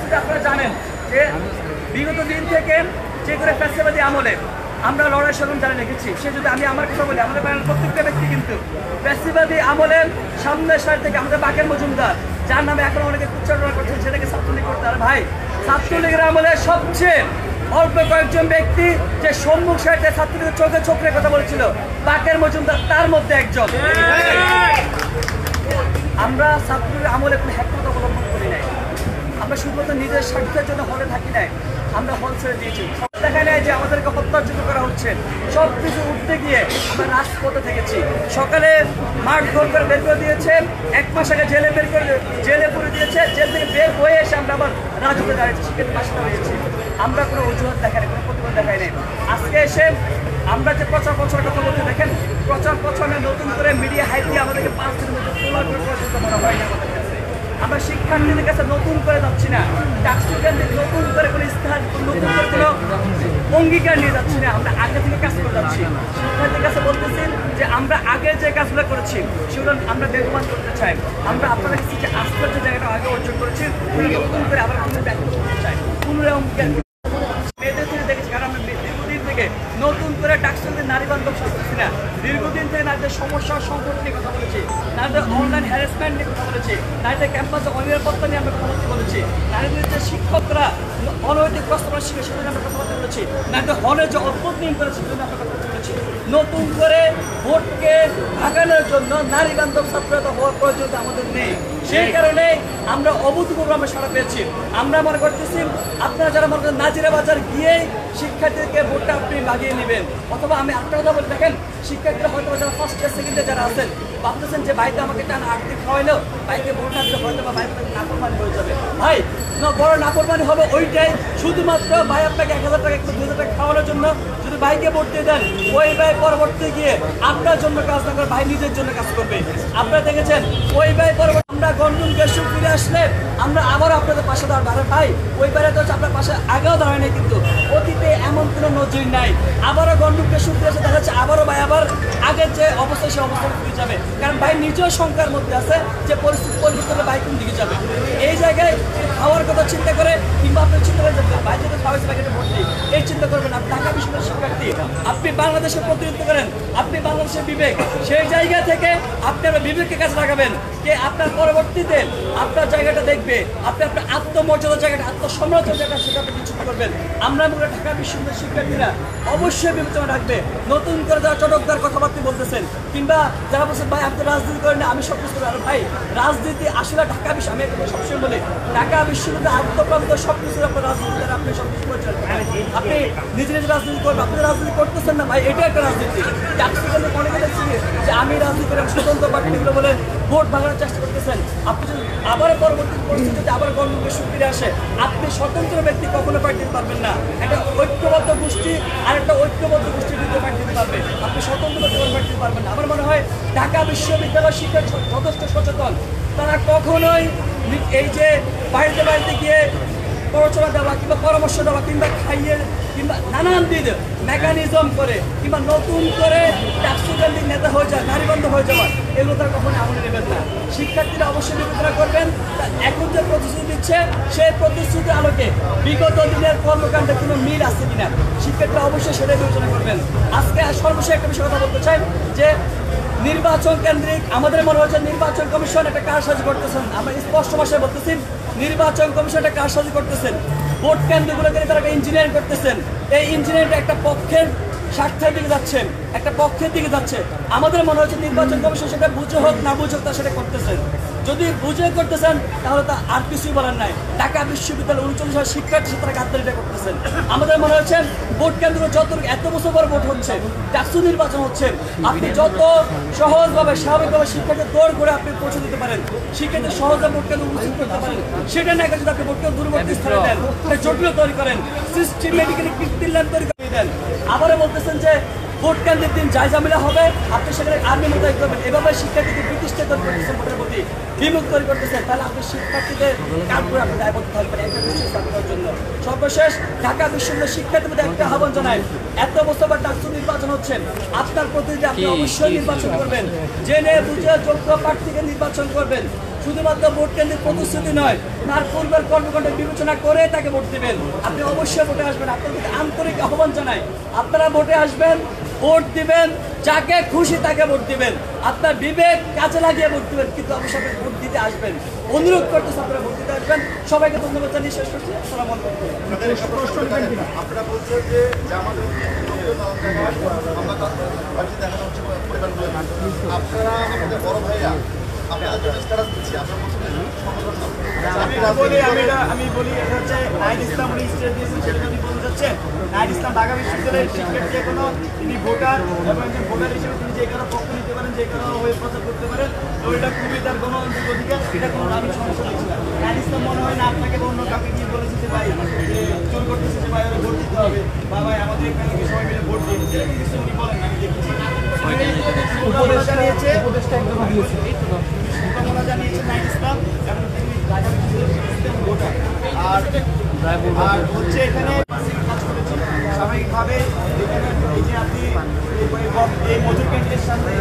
ইতিমধ্যে আপনারা জানেন যে বিগত দিন থেকে যে করে ফ্যাসিবাদী আমলে আমরা লড়াই সংগ্রাম জানিয়ে রেখেছি। সে যদি আমি আমার কথা বলি, আমাদের প্রত্যেকটা ব্যক্তি কিন্তু ফ্যাসিবাদী আমলের সামনের সাইড থেকে আমাদের বাকের মজুমদার, যার নামে এখন অনেকে উচ্চারণ করছেন, সেটাকে ছাত্রলীগ করতে আর ভাই, ছাত্রলীগের আমলে সবচেয়ে অল্প কয়েকজন ব্যক্তি যে সম্মুখ সারিতে ছাত্রলীগের চোখে চোখ রেখে কথা বলেছিল, বাকের মজুমদার তার মধ্যে একজন। আমরা ছাত্রলীগের আমলে কোনো হ্যাকমত অবলম্বন করি নাই, আমরা শুধুমাত্র নিজের স্বার্থের জন্য হলে থাকি নাই, আমরা হল ছেড়ে দিয়েছি। দেখা নেয় যে আমাদেরকে হত্যাযজ্ঞ করা হচ্ছে, সব কিছু উঠতে গিয়ে আমরা রাজপথে থেকেছি। সকালে মাঠ ঘর করে বের করে দিয়েছে, 1 মাস আগে জেলে পুরে দিয়েছে, জেল থেকে বের হয়ে এসে আমরা আবার রাজপথে দাঁড়িয়েছি, শিক্ষার্থী পাশে দাঁড়িয়েছি। আমরা কোনো অজুহাত দেখাই নাই, কোনো প্রতিবাদ দেখাই নাই। আজকে এসে আমরা যে প্রচার কথা বলতে দেখেন, প্রচার নতুন করে মিডিয়া হাই দিয়ে আমাদেরকে 5 দিনের মধ্যে তোলা করে করা হয়নি আমাদের কাছে। আমরা শিক্ষার্থীদের কাছে নতুন করে যাচ্ছি না, ডাকসুকেন্দ্রিক নতুন করে কোনো ইস্তেহার, নতুন করে কোনো অঙ্গীকার নিয়ে যাচ্ছি না, আমরা আগে থেকে কাজ করে যাচ্ছি। শিক্ষার্থীদের কাছে বলতেছি যে আমরা আগে যে কাজগুলো করেছি সেগুলো আমরা বেগবান করতে চাই। আমরা আপনাদের কাছে যে আস্থার যে জায়গাটা আগে অর্জন করেছি নতুন করে আবার ব্যক্ত করতে চাই, পুনরায় অঙ্গীকার মেয়েদের থেকে দেখেছি। কারণ আমরা দীর্ঘদিন থেকে নতুন করে ডাকসুকেন্দ্রিক নারী বান্ধব করছি না, দীর্ঘদিন থেকে নারীদের সমস্যার সংকট নিয়ে কথা বলেছি, নারীদের অনলাইন হ্যারাসমেন্ট নিয়ে কথা বলেছি, নারীদের ক্যাম্পাসে অনিরাপত্তা নিয়ে আমরা কথা বলেছি, নারীদের যে শিক্ষকরা অনৈতিক প্রস্তাবনা শিখে সেটা আমরা কথা বলেছি, নারীদের হলে যে অদ্ভুত নিয়ম করেছে সেটা আমরা কথা বলেছি। নতুন করে ভোটকে ভাগানোর জন্য নারী বান্ধব ছাত্রতা হওয়ার প্রয়োজন আমাদের নেই। সেই কারণে আমরা অভূতপূর্ব আমরা সাড়া পেয়েছি। আমরা মনে করতেছি আপনারা যারা মনে করেন নাজিরা বাজার গিয়ে শিক্ষার্থীদেরকে ভোটটা আপনি বাগিয়ে নেবেন, অথবা আমি একটা কথা বলে দেখেন, শিক্ষার্থীরা হয়তো যারা ফার্স্ট ইয়ার সেকেন্ড ইয়ার যারা আছেন ভাবতেছেন যে ভাইতে আমাকে টানা 8 দিন খাওয়াইলো, ভাইকে ভোট না দিলে হয়তো বা ভাই নাফরমানি হয়ে যাবে। ভাই বড় নাফরমানি হবে ওইটাই, শুধুমাত্র ভাই আপনাকে 1000 টাকা একটু 2000 টাকা খাওয়ানোর জন্য যদি ভাইকে ভোট দিয়ে দেন, ওই ভাই পরবর্তী গিয়ে আপনার জন্য কাজ না করে ভাই নিজের জন্য কাজ করবে। আপনারা দেখেছেন ওই ভাই পরবর্তী আমরা গণরুম গেস্ট ফিরে আসলে আমরা আবার আপনাদের পাশে দাঁড়াবো। ভাই ওই বাইরে তো আপনার পাশে আগেও দাঁড়ায় নাই, কিন্তু অতীতে এমন কোনো নজির নাই। আবারও গণরুম গেস্ট ফিরে আসে দেখা যাচ্ছে আবারও ভাই আবার আগের যে অবস্থা সে অবস্থায় ফিরে যাবে, কারণ ভাই নিজেও শঙ্কার মধ্যে আছে যে পরিস্থিতি পরিবর্তনে ভাই কোন দিকে যাবে। এই জায়গায় খাওয়ার কথা চিন্তা করে কিংবা আপনি চিন্তা করেন ভাই যদি খাওয়াইছে ভাইকে ভোট দিই, এই চিন্তা করবেন। আপনি ঢাকা বিশ্ববিদ্যালয়ের শিক্ষার্থী, আপনি বাংলাদেশের প্রতিনিধিত্ব করেন, আপনি বাংলাদেশের বিবেক, সেই জায়গা থেকে আপনি আপনার বিবেককে কাজে লাগাবেন, কে আপনার পরবর্তীতে আপনার জায়গাটা দেখবে, আপনি আপনার আত্মমর্যাদার জায়গাটা, আত্মসম্মানের জায়গাটা সেটা আপনি কিছু করবেন। আমরা মনে ঢাকা বিশ্ববিদ্যালয়ের শিক্ষার্থীরা অবশ্যই বিবেচনা রাখবে। নতুন করে যারা চটকদার কথাবার্তা বলতেছেন কিংবা যারা বলছেন ভাই আপনি রাজনীতি করেন না আমি সব কিছু করি, ভাই রাজনীতি আসলে ঢাকা বিশ্ব, আমি সবসময় বলি ঢাকা বিশ্ববিদ্যালয় আত্মপ্রান্ত সব কিছু আপনার রাজনীতি দ্বারা আপনি সব কিছু করছেন। আপনি নিজে নিজে রাজনীতি করবেন, আপনি রাজনীতি করতেছেন না ভাই, এটা একটা রাজনীতি। অনেকে দেখছি যে আমি রাজনীতি করে স্বতন্ত্র পার্টিগুলো বলে ভোট ভাঙানোর চেষ্টা করতেছেন। আপনি যদি আবার পরবর্তী পরিস্থিতিতে আবার গণতন্ত্রের ফিরে আসে, আপনি স্বতন্ত্র ব্যক্তি কখনো পার্টি দিতে পারবেন না। একটা ঐক্যবদ্ধ গোষ্ঠী আর একটা ঐক্যবদ্ধ গোষ্ঠীর বিরুদ্ধে পার্টি দিতে পারবে, আপনি স্বতন্ত্র ব্যক্তি পার্টি দিতে পারবেন না। আমার মনে হয় ঢাকা বিশ্ববিদ্যালয় শিক্ষক যথেষ্ট সচেতন, তারা কখনোই এই যে বাড়িতে বাড়িতে গিয়ে প্ররোচনা দেওয়া কিংবা পরামর্শ দেওয়া কিংবা খাইয়ে কিংবা নানান দিন মেকানিজম করে কিংবা নতুন করে ডাকসুকেন্দ্রিক নেতা হয়ে যায়, নারীবন্ধ হয়ে যাওয়া, এগুলো তারা কখনো আমলে নেবেন না। শিক্ষার্থীরা অবশ্যই বিবেচনা করবেন এখন যে প্রতিশ্রুতি দিচ্ছে সেই প্রতিশ্রুতির আলোকে বিগত দিনের কর্মকাণ্ডে কোনো মিল আছে কিনা শিক্ষার্থীরা অবশ্যই সেটাই বিবেচনা করবেন। আজকে সর্বশেষ একটা বিষয় কথা বলতে চাই যে নির্বাচন কেন্দ্রিক আমাদের মনে হচ্ছে নির্বাচন কমিশন একটা কারসাজি করতেছেন। আমরা স্পষ্ট ভাষায় বলতেছি নির্বাচন কমিশন একটা কারসাজি করতেছেন, ভোট কেন্দ্রগুলোকে তারা একটা ইঞ্জিনিয়ারিং করতেছেন। এই ইঞ্জিনিয়ারিংটা একটা পক্ষের স্বার্থের দিকে যাচ্ছে, একটা পক্ষের দিকে যাচ্ছে। আমাদের মনে হচ্ছে নির্বাচন কমিশন সেটা বুঝে হোক না বুঝে হোক তা সেটা করতেছেন। যদি বুঝে করতেছেন তাহলে তা আর কিছুই বলার নাই। ঢাকা বিশ্ববিদ্যালয় 39 শিক্ষার্থী তারা গাদ্দারিটা করতেছেন। আমাদের মনে হচ্ছে ভোট কেন্দ্র যত এত বছর পর ভোট হচ্ছে, ডাকসু নির্বাচন হচ্ছে, আপনি যত সহজভাবে স্বাভাবিকভাবে শিক্ষার্থীর দৌড় করে আপনি পৌঁছে দিতে পারেন, শিক্ষার্থীর সহজে ভোট কেন্দ্র উপস্থিত করতে পারেন, সেটা না যদি আপনি ভোট কেন্দ্র দূরবর্তী স্থানে দেন, জটিল তৈরি করেন, সিস্টেমেটিক্যালি কৃত্রিম তৈরি করে দেন। আবারও বলতেছেন যে ভোট কেন্দ্রের দিন জায়জামিলা হবে, আপনি সেখানে আর্মি মোতায়েন করবেন, এভাবে শিক্ষার্থীদের প্রতিষ্ঠা তৈরি করতেছেন, ভোটের প্রতি বিমুখ তৈরি করতেছেন, তাহলে আপনি শিক্ষার্থীদের কাজ করে আপনি দায়বদ্ধ থাকবেন একটা দেশে স্থাপনের জন্য। সর্বশেষ ঢাকা বিশ্ববিদ্যালয়ের শিক্ষার্থীদের মধ্যে একটা আহ্বান জানাই, এত বছর পর ডাকসু নির্বাচন হচ্ছে, আপনার প্রতিনিধি আপনি অবশ্যই নির্বাচন করবেন, জেনে বুঝে যোগ্য প্রার্থীকে নির্বাচন করবেন। শুধুমাত্র ভোট কেন্দ্রের প্রতিশ্রুতি নয়, তার পূর্বের কর্মকাণ্ড বিবেচনা করে তাকে ভোট দেবেন। আপনি অবশ্যই ভোটে আসবেন, আপনাদের আন্তরিক আহ্বান জানাই, আপনারা ভোটে আসবেন, ভোট দিবেন, যাকে খুশি তাকে ভোট দিবেন, আপনার বিবেক কাজে লাগিয়ে ভোট দিবেন, কিন্তু অবশ্যই ভোট দিতে আসবেন। অনুরোধ করতেছে আপনারা ভোট দিতে আসবেন। সবাইকে ধন্যবাদ জানিয়ে শেষ করছি। আসসালামু আলাইকুম। আপনারা বলছেন যে আমাদের আপনারা আমাদের বড় ভাইয়া আপনাদের জন্য স্ট্যাটাস দিচ্ছি, আপনারা বলছেন আমি বলি এটা হচ্ছে নাহিদ ইসলাম উনি স্টেট দিয়েছেন, সেটা আপনি বলতে চাচ্ছেন নাহিদ ইসলাম ঢাকা বিশ্ববিদ্যালয়ের শিক্ষার্থী, এখনো তিনি ভোটার এবং একজন ভোটার হিসেবে তিনি যে কারো পক্ষ নিতে পারেন, যে কারো হয়ে প্রচার করতে পারেন, তো এটা খুবই তার গণতান্ত্রিক অধিকার, এটা কোনো আমি সমস্যা দেখছি না। নাহিদ ইসলাম মনে হয় না আপনাকে বা অন্য কাউকে গিয়ে বলেছে যে ভাই জোর করতেছে যে ভাই ভোট দিতে হবে বা ভাই আমাদের এখানে সবাই মিলে ভোট দিন, এরকম কিছু উনি বলেন না, আমি দেখেছি। শুভকামনা জানিয়েছে নাহিদ ইসলাম এবং তিনি ঢাকা বিশ্ববিদ্যালয়ের ভোটার। আর হচ্ছে এখানে কাজ করেছেন স্বাভাবিকভাবে, এই যে আপনি এই মজুর ক্যান্টিনের সামনে